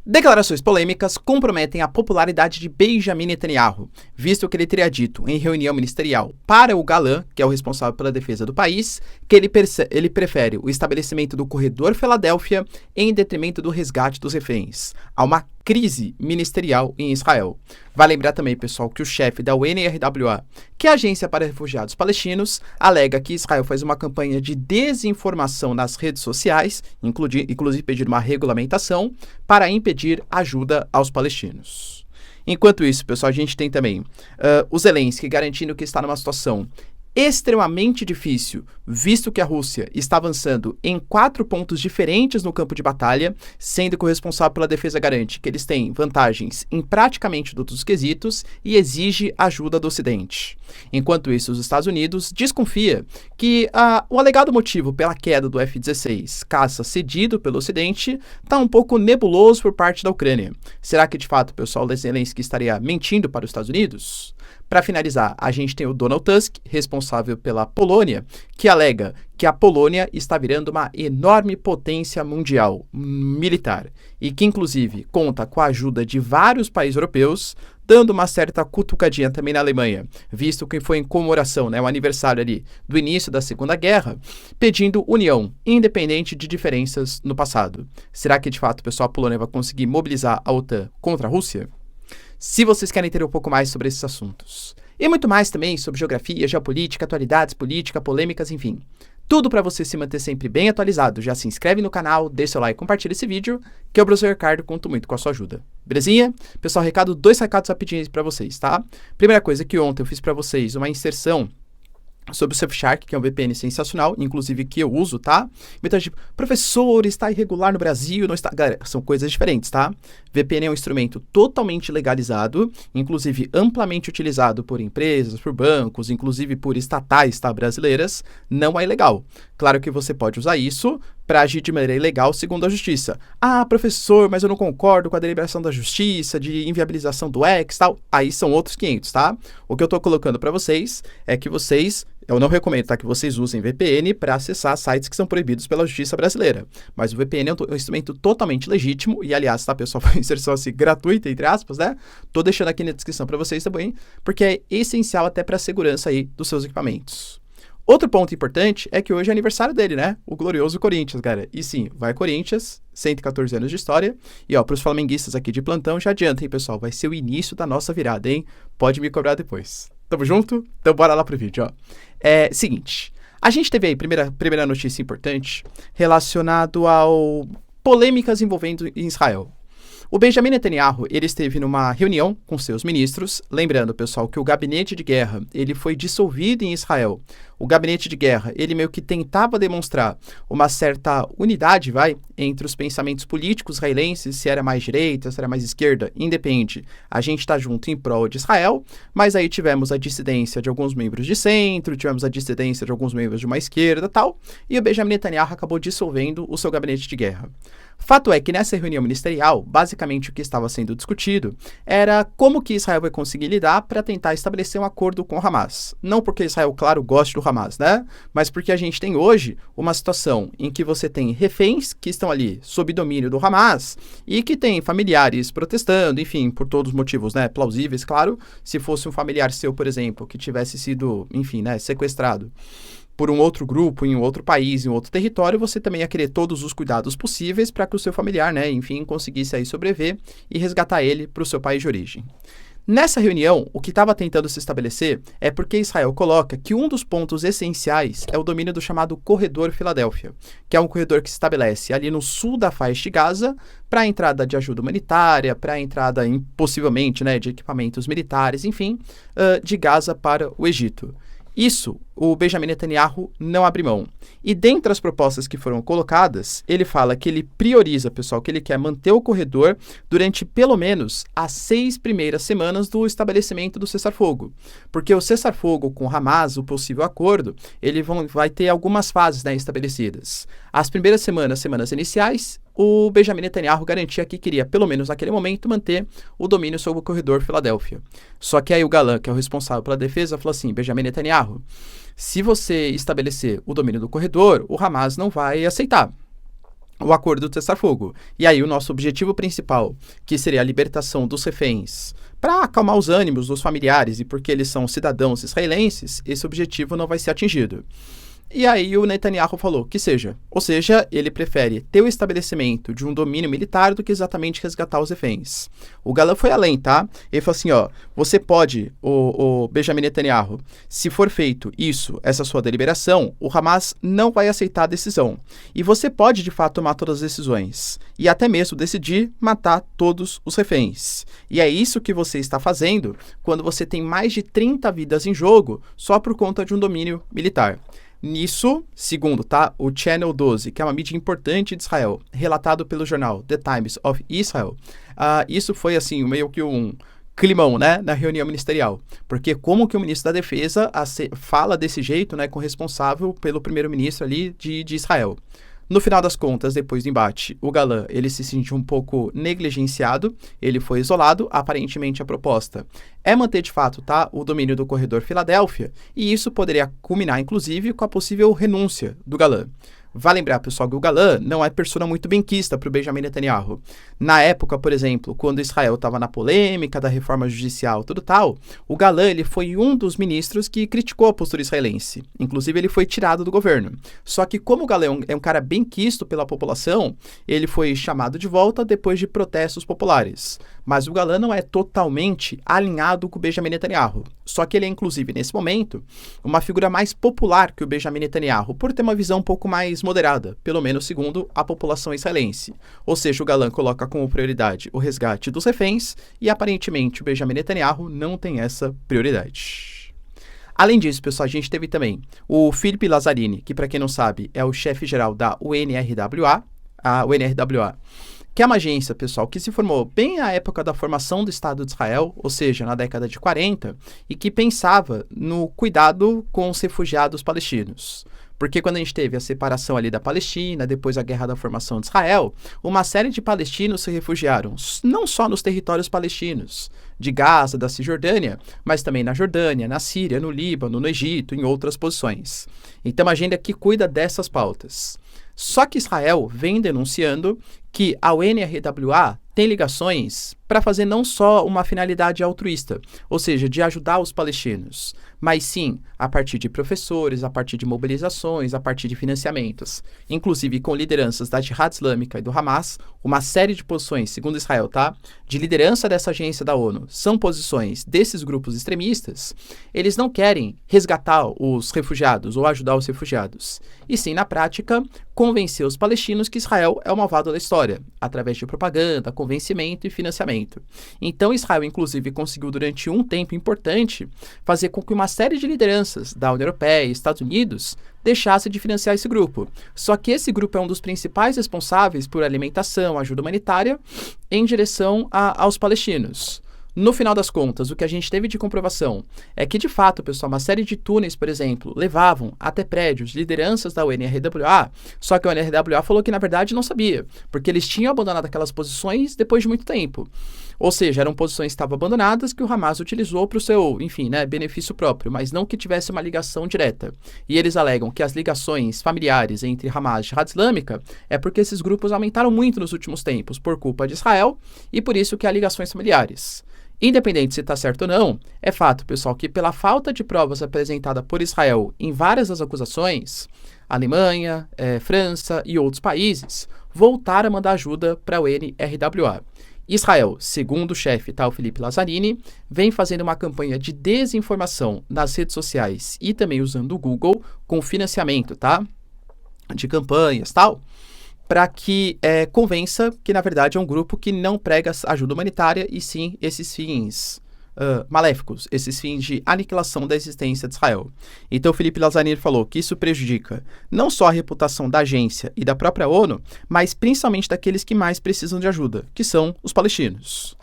Declarações polêmicas comprometem a popularidade de Benjamin Netanyahu, visto que ele teria dito em reunião ministerial para o Galã, que é o responsável pela defesa do país, que ele prefere o estabelecimento do corredor Filadélfia em detrimento do resgate dos reféns. Há uma crise ministerial em Israel. Vai lembrar também, pessoal, que o chefe da UNRWA, que é a Agência para Refugiados Palestinos, alega que Israel faz uma campanha de desinformação nas redes sociais, inclusive pedir uma regulamentação para impedir ajuda aos palestinos. Enquanto isso, pessoal, a gente tem também o Zelensky garantindo que está numa situação extremamente difícil, visto que a Rússia está avançando em 4 pontos diferentes no campo de batalha, sendo que o responsável pela defesa garante que eles têm vantagens em praticamente todos os quesitos e exige ajuda do Ocidente. Enquanto isso, os Estados Unidos desconfia que o alegado motivo pela queda do F-16, caça cedido pelo Ocidente, está um pouco nebuloso por parte da Ucrânia. Será que, de fato, o pessoal da Zelensky estaria mentindo para os Estados Unidos? Para finalizar, a gente tem o Donald Tusk, responsável pela Polônia, que alega que a Polônia está virando uma enorme potência mundial militar e que, inclusive, conta com a ajuda de vários países europeus, dando uma certa cutucadinha também na Alemanha, visto que foi em comemoração, o aniversário ali do início da Segunda Guerra, pedindo união, independente de diferenças no passado. Será que, de fato, o pessoal da Polônia vai conseguir mobilizar a OTAN contra a Rússia? Se vocês querem entender um pouco mais sobre esses assuntos, e muito mais também sobre geografia, geopolítica, atualidades, política, polêmicas, enfim, tudo para você se manter sempre bem atualizado, já se inscreve no canal, deixa seu like e compartilha esse vídeo, que eu, professor Ricardo, conto muito com a sua ajuda. Belezinha? Pessoal, dois recados rapidinhos para vocês, tá? Primeira coisa que ontem eu fiz para vocês uma inserção sobre o Surfshark, que é um VPN sensacional, inclusive que eu uso, tá? Então, tipo, professor, está irregular no Brasil, não está... Galera, são coisas diferentes, tá? VPN é um instrumento totalmente legalizado, inclusive amplamente utilizado por empresas, por bancos, inclusive por estatais, tá? Brasileiras, não é ilegal. Claro que você pode usar isso para agir de maneira ilegal segundo a justiça. Ah, professor, mas eu não concordo com a deliberação da justiça de inviabilização do X e tal. Aí são outros 500, tá? O que eu tô colocando para vocês é que eu não recomendo, tá, que vocês usem VPN para acessar sites que são proibidos pela justiça brasileira. Mas o VPN é um instrumento totalmente legítimo e, aliás, tá, pessoal, foi uma inserção assim gratuita, entre aspas, né? Tô deixando aqui na descrição para vocês também, porque é essencial até para a segurança aí dos seus equipamentos. Outro ponto importante é que hoje é aniversário dele, né? O glorioso Corinthians, cara. E sim, vai Corinthians, 114 anos de história. E ó, pros flamenguistas aqui de plantão, já adianta, hein, pessoal? Vai ser o início da nossa virada, hein? Pode me cobrar depois. Tamo junto? Então bora lá pro vídeo, ó. Seguinte, a gente teve aí primeira notícia importante relacionado ao polêmicas envolvendo Israel. O Benjamin Netanyahu, ele esteve numa reunião com seus ministros, lembrando, pessoal, que o gabinete de guerra, ele foi dissolvido em Israel. O gabinete de guerra, ele meio que tentava demonstrar uma certa unidade, entre os pensamentos políticos israelenses, se era mais direita, se era mais esquerda, independe. A gente está junto em prol de Israel, mas aí tivemos a dissidência de alguns membros de centro, tivemos a dissidência de alguns membros de uma esquerda e tal, e o Benjamin Netanyahu acabou dissolvendo o seu gabinete de guerra. Fato é que nessa reunião ministerial, basicamente o que estava sendo discutido era como que Israel vai conseguir lidar para tentar estabelecer um acordo com o Hamas. Não porque Israel, claro, goste do Hamas, né? Mas porque a gente tem hoje uma situação em que você tem reféns que estão ali sob domínio do Hamas e que tem familiares protestando, enfim, por todos os motivos, né, plausíveis, claro. Se fosse um familiar seu, por exemplo, que tivesse sido, enfim, né, sequestrado por um outro grupo, em um outro país, em outro território, você também ia querer todos os cuidados possíveis para que o seu familiar, né, enfim, conseguisse aí sobreviver e resgatar ele para o seu país de origem. Nessa reunião, o que estava tentando se estabelecer é porque Israel coloca que um dos pontos essenciais é o domínio do chamado Corredor Filadélfia, que é um corredor que se estabelece ali no sul da faixa de Gaza para a entrada de ajuda humanitária, para a entrada, possivelmente, né, de equipamentos militares, enfim, de Gaza para o Egito. Isso, o Benjamin Netanyahu não abre mão. E dentre as propostas que foram colocadas, ele fala que ele prioriza, pessoal, que ele quer manter o corredor durante pelo menos as 6 primeiras semanas do estabelecimento do cessar-fogo. Porque o cessar-fogo com Hamas, o possível acordo, ele vai ter algumas fases, né, estabelecidas. As primeiras semanas iniciais, o Benjamin Netanyahu garantia que queria, pelo menos naquele momento, manter o domínio sobre o corredor Filadélfia. Só que aí o Galã, que é o responsável pela defesa, falou assim: Benjamin Netanyahu, se você estabelecer o domínio do corredor, o Hamas não vai aceitar. o acordo do cessar-fogo. E aí o nosso objetivo principal, que seria a libertação dos reféns, para acalmar os ânimos dos familiares e porque eles são cidadãos israelenses, esse objetivo não vai ser atingido. E aí o Netanyahu falou que seja. Ou seja, ele prefere ter o estabelecimento de um domínio militar do que exatamente resgatar os reféns. O Galã foi além, tá? Ele falou assim, ó, você pode, o Benjamin Netanyahu, se for feito isso, essa sua deliberação, o Hamas não vai aceitar a decisão. E você pode, de fato, tomar todas as decisões. E até mesmo decidir matar todos os reféns. E é isso que você está fazendo quando você tem mais de 30 vidas em jogo só por conta de um domínio militar. Nisso, segundo o Channel 12, que é uma mídia importante de Israel, relatado pelo jornal The Times of Israel, isso foi assim meio que um climão, né, na reunião ministerial. Porque como que o ministro da Defesa fala desse jeito, né, com o responsável pelo primeiro-ministro ali de Israel. No final das contas, depois do embate, o Galã, ele se sentiu um pouco negligenciado, ele foi isolado, aparentemente a proposta é manter de fato, o domínio do corredor Filadélfia, e isso poderia culminar, inclusive, com a possível renúncia do Galã. Vale lembrar, pessoal, que o Galã não é persona muito benquista para o Benjamin Netanyahu. Na época, por exemplo, quando Israel estava na polêmica da reforma judicial, tudo tal, o Galã ele foi um dos ministros que criticou a postura israelense. Inclusive, ele foi tirado do governo. Só que como o Galã é um cara benquisto pela população, ele foi chamado de volta depois de protestos populares. Mas o Galã não é totalmente alinhado com o Benjamin Netanyahu. Só que ele é, inclusive, nesse momento, uma figura mais popular que o Benjamin Netanyahu, por ter uma visão um pouco mais moderada, pelo menos segundo a população israelense. Ou seja, o Galã coloca como prioridade o resgate dos reféns e, aparentemente, o Benjamin Netanyahu não tem essa prioridade. Além disso, pessoal, a gente teve também o Philippe Lazzarini, que, para quem não sabe, é o chefe-geral da UNRWA, que é uma agência, pessoal, que se formou bem à época da formação do Estado de Israel, ou seja, na década de 40, e que pensava no cuidado com os refugiados palestinos. Porque quando a gente teve a separação ali da Palestina, depois a guerra da formação de Israel, uma série de palestinos se refugiaram, não só nos territórios palestinos, de Gaza, da Cisjordânia, mas também na Jordânia, na Síria, no Líbano, no Egito, em outras posições. Então, uma agenda que cuida dessas pautas. Só que Israel vem denunciando que a UNRWA tem ligações para fazer não só uma finalidade altruísta, ou seja, de ajudar os palestinos, mas sim a partir de professores, a partir de mobilizações, a partir de financiamentos, inclusive com lideranças da Jihad Islâmica e do Hamas, uma série de posições, segundo Israel, de liderança dessa agência da ONU, são posições desses grupos extremistas. Eles não querem resgatar os refugiados ou ajudar os refugiados, e sim, na prática, convencer os palestinos que Israel é o malvado da história, através de propaganda, convencimento e financiamento. Então, Israel, inclusive, conseguiu durante um tempo importante fazer com que uma série de lideranças da União Europeia e Estados Unidos deixasse de financiar esse grupo. Só que esse grupo é um dos principais responsáveis por alimentação, ajuda humanitária em direção aos palestinos. No final das contas, o que a gente teve de comprovação é que, de fato, pessoal, uma série de túneis, por exemplo, levavam até prédios, lideranças da UNRWA, só que a UNRWA falou que, na verdade, não sabia, porque eles tinham abandonado aquelas posições depois de muito tempo. Ou seja, eram posições que estavam abandonadas que o Hamas utilizou para o seu, benefício próprio, mas não que tivesse uma ligação direta. E eles alegam que as ligações familiares entre Hamas e Jihad Islâmica é porque esses grupos aumentaram muito nos últimos tempos por culpa de Israel e por isso que há ligações familiares. Independente se está certo ou não, é fato, pessoal, que pela falta de provas apresentada por Israel em várias das acusações, Alemanha, França e outros países voltaram a mandar ajuda para a UNRWA. Israel, segundo o chefe, o Philippe Lazzarini, vem fazendo uma campanha de desinformação nas redes sociais e também usando o Google com financiamento, de campanhas, para que convença que, na verdade, é um grupo que não prega ajuda humanitária e sim esses fins maléficos, esses fins de aniquilação da existência de Israel. Então, Philippe Lazzarini falou que isso prejudica não só a reputação da agência e da própria ONU, mas principalmente daqueles que mais precisam de ajuda, que são os palestinos.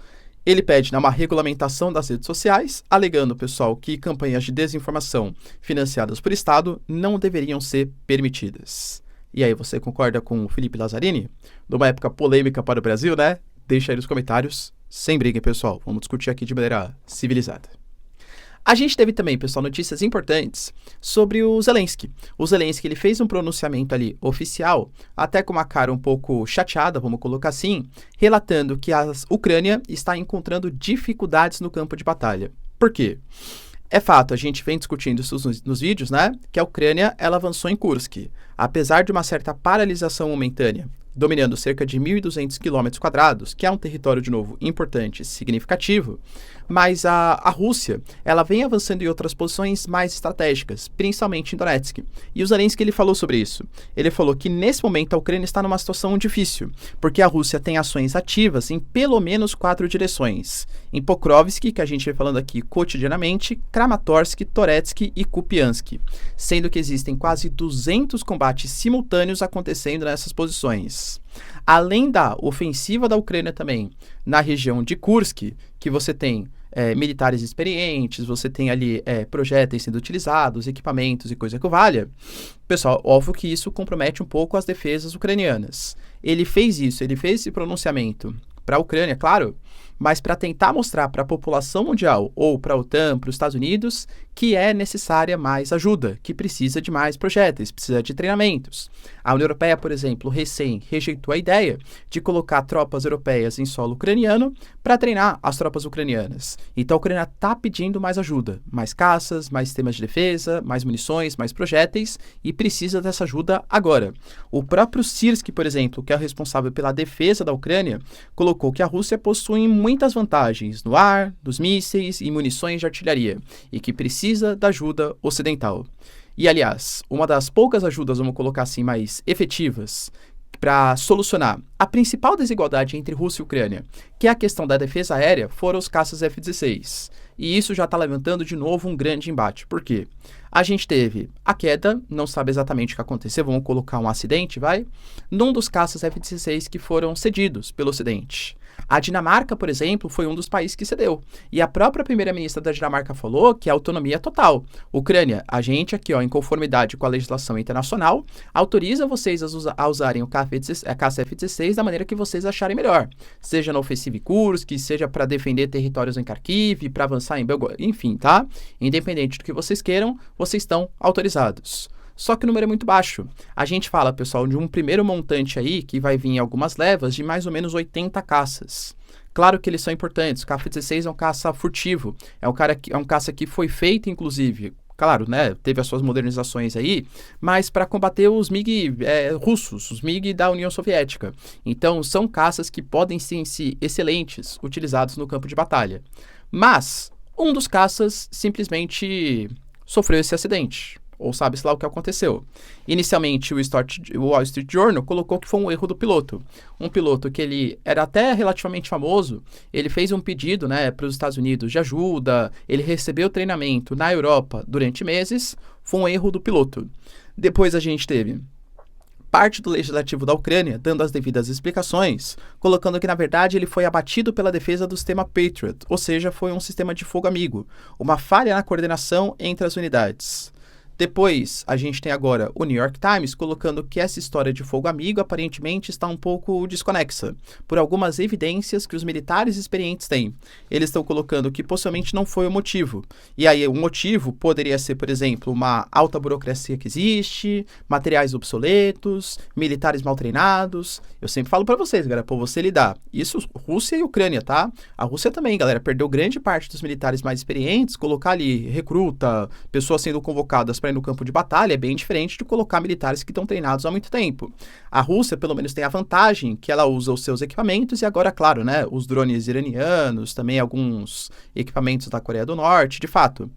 Ele pede uma regulamentação das redes sociais, alegando, pessoal, que campanhas de desinformação financiadas por Estado não deveriam ser permitidas. E aí, você concorda com o Philippe Lazzarini? Numa época polêmica para o Brasil, né? Deixa aí nos comentários. Sem briga, pessoal. Vamos discutir aqui de maneira civilizada. A gente teve também, pessoal, notícias importantes sobre o Zelensky. O Zelensky, ele fez um pronunciamento ali oficial, até com uma cara um pouco chateada, vamos colocar assim, relatando que a Ucrânia está encontrando dificuldades no campo de batalha. Por quê? É fato, a gente vem discutindo isso nos vídeos, né? Que a Ucrânia, ela avançou em Kursk. Apesar de uma certa paralisação momentânea, dominando cerca de 1.200 km², que é um território, de novo, importante e significativo, mas a Rússia, ela vem avançando em outras posições mais estratégicas, principalmente em Donetsk. E o Zelensky, ele falou sobre isso. Ele falou que, nesse momento, a Ucrânia está numa situação difícil, porque a Rússia tem ações ativas em pelo menos 4 direções. Em Pokrovsk, que a gente vem falando aqui cotidianamente, Kramatorsk, Toretsk e Kupiansk, sendo que existem quase 200 combates simultâneos acontecendo nessas posições. Além da ofensiva da Ucrânia também, na região de Kursk, que você tem militares experientes, você tem ali projéteis sendo utilizados, equipamentos e coisa que o valha, pessoal, óbvio que isso compromete um pouco as defesas ucranianas. Ele fez esse pronunciamento para a Ucrânia, claro, mas para tentar mostrar para a população mundial, ou para a OTAN, para os Estados Unidos, que é necessária mais ajuda, que precisa de mais projéteis, precisa de treinamentos. A União Europeia, por exemplo, recém rejeitou a ideia de colocar tropas europeias em solo ucraniano para treinar as tropas ucranianas. Então a Ucrânia está pedindo mais ajuda, mais caças, mais sistemas de defesa, mais munições, mais projéteis, e precisa dessa ajuda agora. O próprio Syrskyi, por exemplo, que é o responsável pela defesa da Ucrânia, colocou que a Rússia possui muitas vantagens no ar, nos mísseis e munições de artilharia, e que precisa da ajuda ocidental. E, aliás, uma das poucas ajudas, vamos colocar assim, mais efetivas para solucionar a principal desigualdade entre Rússia e Ucrânia, que é a questão da defesa aérea, foram os caças F-16. E isso já está levantando de novo um grande embate. Por quê? A gente teve a queda, não sabe exatamente o que aconteceu, vamos colocar um acidente, num dos caças F-16 que foram cedidos pelo Ocidente. A Dinamarca, por exemplo, foi um dos países que cedeu. E a própria primeira-ministra da Dinamarca falou que a autonomia é total. Ucrânia, a gente aqui, em conformidade com a legislação internacional, autoriza vocês a usarem o caça F-16 da maneira que vocês acharem melhor. Seja na ofensiva em Kursk, seja para defender territórios em Kharkiv, para avançar em Belgorod, enfim, tá? Independente do que vocês queiram, vocês estão autorizados. Só que o número é muito baixo. A gente fala, pessoal, de um primeiro montante aí, que vai vir em algumas levas, de mais ou menos 80 caças. Claro que eles são importantes. O K-16 é um caça furtivo. É um caça que foi feito, inclusive, claro, né, teve as suas modernizações aí, mas para combater os MiG russos, os MiG da União Soviética. Então, são caças que podem ser em si excelentes, utilizados no campo de batalha. Mas, um dos caças simplesmente sofreu esse acidente. Ou sabe-se lá o que aconteceu. Inicialmente, o Wall Street Journal colocou que foi um erro do piloto. Um piloto que ele era até relativamente famoso, ele fez um pedido, para os Estados Unidos de ajuda, ele recebeu treinamento na Europa durante meses, foi um erro do piloto. Depois a gente teve parte do legislativo da Ucrânia dando as devidas explicações, colocando que, na verdade, ele foi abatido pela defesa do sistema Patriot, ou seja, foi um sistema de fogo amigo, uma falha na coordenação entre as unidades. Depois, a gente tem agora o New York Times colocando que essa história de fogo amigo aparentemente está um pouco desconexa, por algumas evidências que os militares experientes têm. Eles estão colocando que possivelmente não foi o motivo. E aí, o motivo poderia ser, por exemplo, uma alta burocracia que existe, materiais obsoletos, militares mal treinados. Eu sempre falo para vocês, galera, para você lidar. Isso, Rússia e Ucrânia, tá? A Rússia também, galera, perdeu grande parte dos militares mais experientes, colocar ali recruta, pessoas sendo convocadas para ir no campo de batalha é bem diferente de colocar militares que estão treinados há muito tempo. A Rússia, pelo menos, tem a vantagem que ela usa os seus equipamentos e agora, claro, os drones iranianos, também alguns equipamentos da Coreia do Norte, de fato.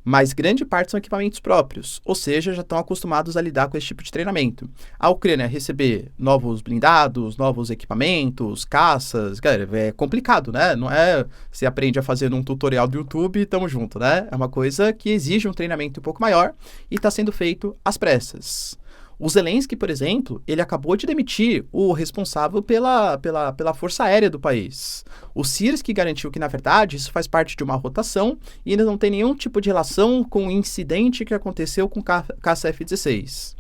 Mas grande parte são equipamentos próprios, ou seja, já estão acostumados a lidar com esse tipo de treinamento. A Ucrânia receber novos blindados, novos equipamentos, caças, galera, é complicado, Não é você aprende a fazer num tutorial do YouTube e tamo junto, É uma coisa que exige um treinamento um pouco maior e está sendo feito às pressas. O Zelensky, por exemplo, ele acabou de demitir o responsável pela força aérea do país. O Syrskyi garantiu que, na verdade, isso faz parte de uma rotação e ainda não tem nenhum tipo de relação com o incidente que aconteceu com o caça F-16.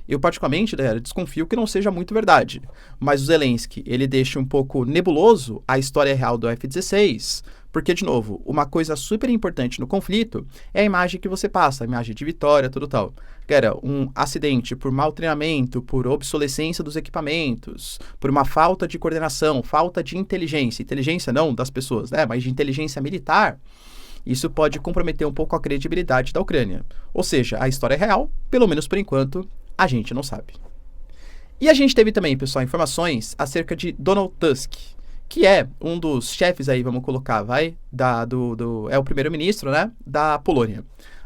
Eu, particularmente, desconfio que não seja muito verdade. Mas o Zelensky, ele deixa um pouco nebuloso a história real do F-16, Porque, de novo, uma coisa super importante no conflito é a imagem que você passa, a imagem de vitória, tudo tal. Que era um acidente por mau treinamento, por obsolescência dos equipamentos, por uma falta de coordenação, falta de inteligência. Inteligência não das pessoas, né? Mas de inteligência militar. Isso pode comprometer um pouco a credibilidade da Ucrânia. Ou seja, a história é real, pelo menos por enquanto, a gente não sabe. E a gente teve também, pessoal, informações acerca de Donald Tusk, que é um dos chefes aí, vamos colocar, é o primeiro-ministro, né, da Polônia.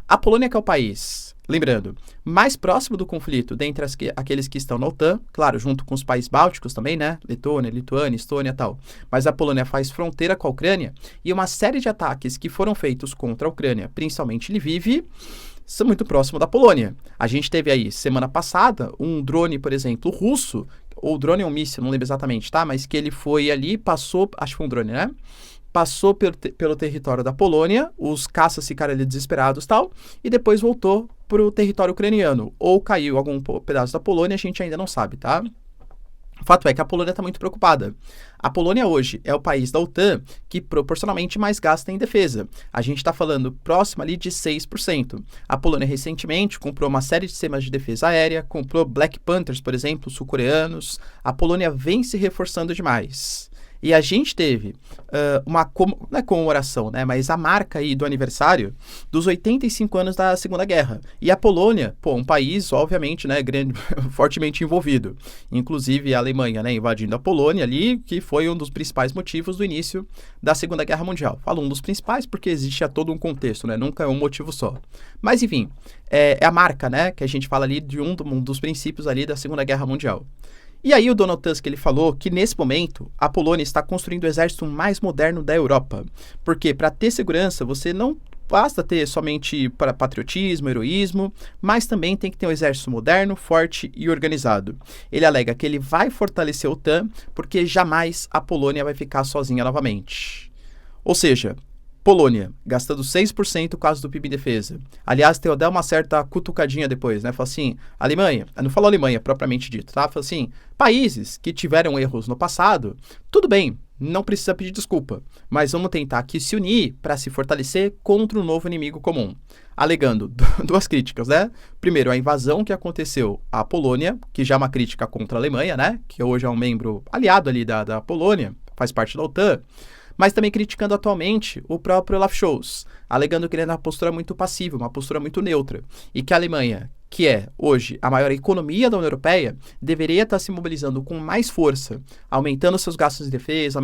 A Polônia que é o país, lembrando, mais próximo do conflito dentre aqueles que estão na OTAN, claro, junto com os países bálticos também, né, Letônia, Lituânia, Estônia e tal. Mas a Polônia faz fronteira com a Ucrânia e uma série de ataques que foram feitos contra a Ucrânia, principalmente Lviv, são muito próximo da Polônia. A gente teve aí, semana passada, um drone, por exemplo, russo, ou drone é um míssil, não lembro exatamente, tá? Mas que ele foi ali, passou, acho que foi um drone, né? Passou pelo território da Polônia, os caças ficaram ali desesperados e tal, e depois voltou para o território ucraniano. Ou caiu algum pedaço da Polônia, a gente ainda não sabe, tá? O fato é que a Polônia está muito preocupada. A Polônia hoje é o país da OTAN que proporcionalmente mais gasta em defesa. A gente está falando próximo ali de 6%. A Polônia recentemente comprou uma série de sistemas de defesa aérea, comprou Black Panthers, por exemplo, sul-coreanos. A Polônia vem se reforçando demais. E a gente teve não é comemoração, né, mas a marca aí do aniversário dos 85 anos da Segunda Guerra. E a Polônia, um país, obviamente, né, grande, fortemente envolvido. Inclusive a Alemanha, né, invadindo a Polônia ali, que foi um dos principais motivos do início da Segunda Guerra Mundial. Falo um dos principais porque existe todo um contexto, né, nunca é um motivo só. Mas, enfim, é a marca, né, que a gente fala ali de um dos princípios ali da Segunda Guerra Mundial. E aí o Donald Tusk ele falou que nesse momento a Polônia está construindo o exército mais moderno da Europa. Porque para ter segurança você não basta ter somente para patriotismo, heroísmo, mas também tem que ter um exército moderno, forte e organizado. Ele alega que ele vai fortalecer a OTAN porque jamais a Polônia vai ficar sozinha novamente. Ou seja, Polônia, gastando 6% quase do PIB em defesa. Aliás, tem até uma certa cutucadinha depois, né? Fala assim, Alemanha, não falou Alemanha propriamente dito, tá? Fala assim, países que tiveram erros no passado, tudo bem, não precisa pedir desculpa, mas vamos tentar aqui se unir para se fortalecer contra um novo inimigo comum. Alegando duas críticas, né? Primeiro, a invasão que aconteceu à Polônia, que já é uma crítica contra a Alemanha, né? Que hoje é um membro aliado ali da Polônia, faz parte da OTAN. Mas também criticando atualmente o próprio Olaf Scholz, alegando que ele é uma postura muito passiva, uma postura muito neutra, e que a Alemanha, que é hoje a maior economia da União Europeia, deveria estar se mobilizando com mais força, aumentando seus gastos de defesa,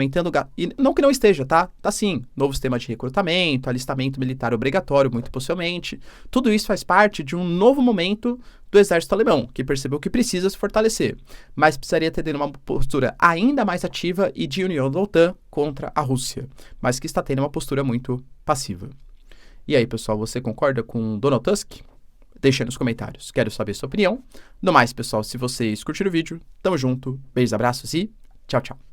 e não que não esteja, tá? Tá sim, novo sistema de recrutamento, alistamento militar obrigatório, muito possivelmente. Tudo isso faz parte de um novo momento do exército alemão, que percebeu que precisa se fortalecer, mas precisaria ter uma postura ainda mais ativa e de união da OTAN contra a Rússia, mas que está tendo uma postura muito passiva. E aí, pessoal, você concorda com Donald Tusk? Deixa aí nos comentários, quero saber sua opinião. No mais, pessoal, se vocês curtiram o vídeo, tamo junto, beijos, abraços e tchau, tchau.